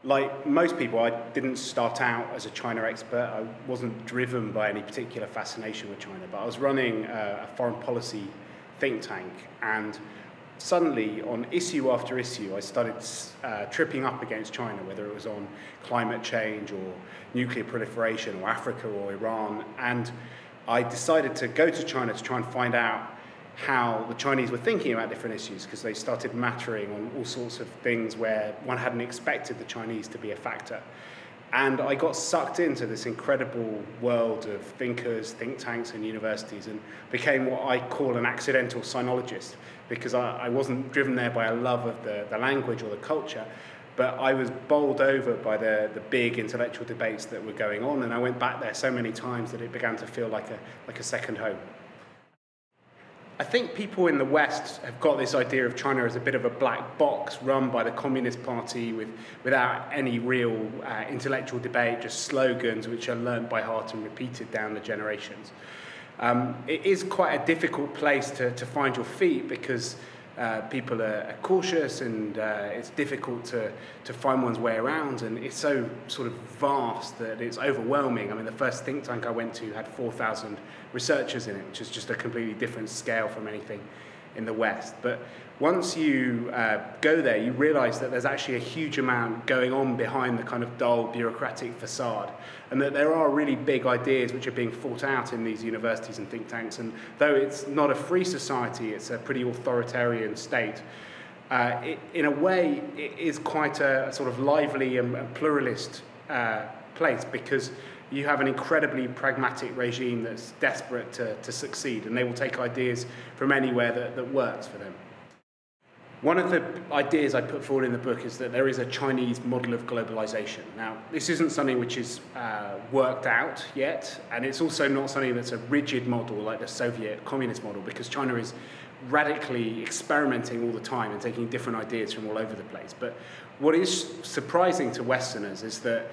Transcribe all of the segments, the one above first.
Like most people, I didn't start out as a China expert. I wasn't driven by any particular fascination with China, but I was running a foreign policy think tank, and suddenly on issue after issue I started tripping up against China, whether it was on climate change or nuclear proliferation or Africa or Iran, and I decided to go to China to try and find out how the Chinese were thinking about different issues, because they started mattering on all sorts of things where one hadn't expected the Chinese to be a factor. And I got sucked into this incredible world of thinkers, think tanks and universities, and became what I call an accidental sinologist, because I wasn't driven there by a love of the language or the culture, but I was bowled over by the big intellectual debates that were going on, and I went back there so many times that it began to feel like a second home. I think people in the West have got this idea of China as a bit of a black box run by the Communist Party without any real intellectual debate, just slogans which are learnt by heart and repeated down the generations. It is quite a difficult place to find your feet, because people are cautious, and it's difficult to find one's way around, and it's so sort of vast that it's overwhelming. I mean, the first think tank I went to had 4,000 researchers in it, which is just a completely different scale from anything in the West. But once you go there, you realise that there's actually a huge amount going on behind the kind of dull bureaucratic facade, and that there are really big ideas which are being fought out in these universities and think tanks. And though it's not a free society, it's a pretty authoritarian state, in a way it is quite a sort of lively and pluralist place, because you have an incredibly pragmatic regime that's desperate to succeed, and they will take ideas from anywhere that works for them. One of the ideas I put forward in the book is that there is a Chinese model of globalization. Now, this isn't something which is worked out yet, and it's also not something that's a rigid model like the Soviet communist model, because China is radically experimenting all the time and taking different ideas from all over the place. But what is surprising to Westerners is that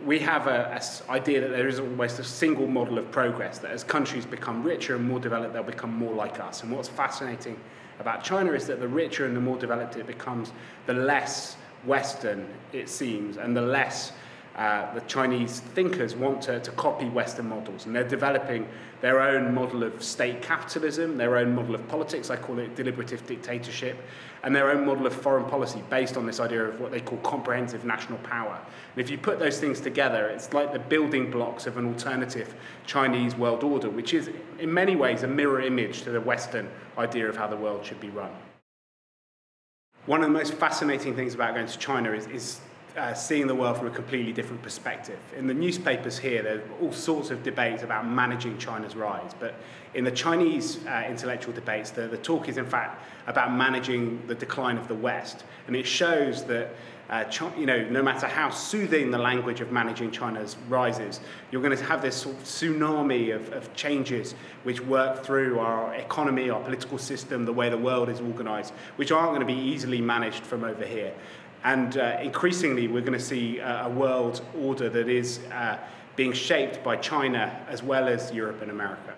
we have an idea that there is almost a single model of progress, that as countries become richer and more developed, they'll become more like us. And what's fascinating about China is that the richer and the more developed it becomes, the less Western it seems, and the less the Chinese thinkers want to copy Western models. And they're developing their own model of state capitalism, their own model of politics, I call it deliberative dictatorship, and their own model of foreign policy based on this idea of what they call comprehensive national power. And if you put those things together, it's like the building blocks of an alternative Chinese world order, which is in many ways a mirror image to the Western idea of how the world should be run. One of the most fascinating things about going to China is seeing the world from a completely different perspective. In the newspapers here, there are all sorts of debates about managing China's rise, but in the Chinese intellectual debates, the talk is in fact about managing the decline of the West. And it shows that no matter how soothing the language of managing China's rises, you're going to have this sort of tsunami of changes which work through our economy, our political system, the way the world is organized, which aren't going to be easily managed from over here. And increasingly, we're going to see a world order that is being shaped by China as well as Europe and America.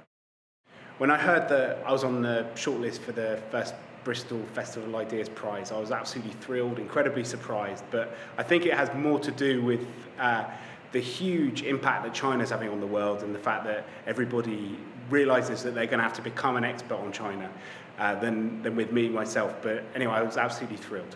When I heard that I was on the shortlist for the first Bristol Festival Ideas Prize, I was absolutely thrilled, incredibly surprised. But I think it has more to do with the huge impact that China's having on the world, and the fact that everybody realizes that they're going to have to become an expert on China than with me, myself. But anyway, I was absolutely thrilled.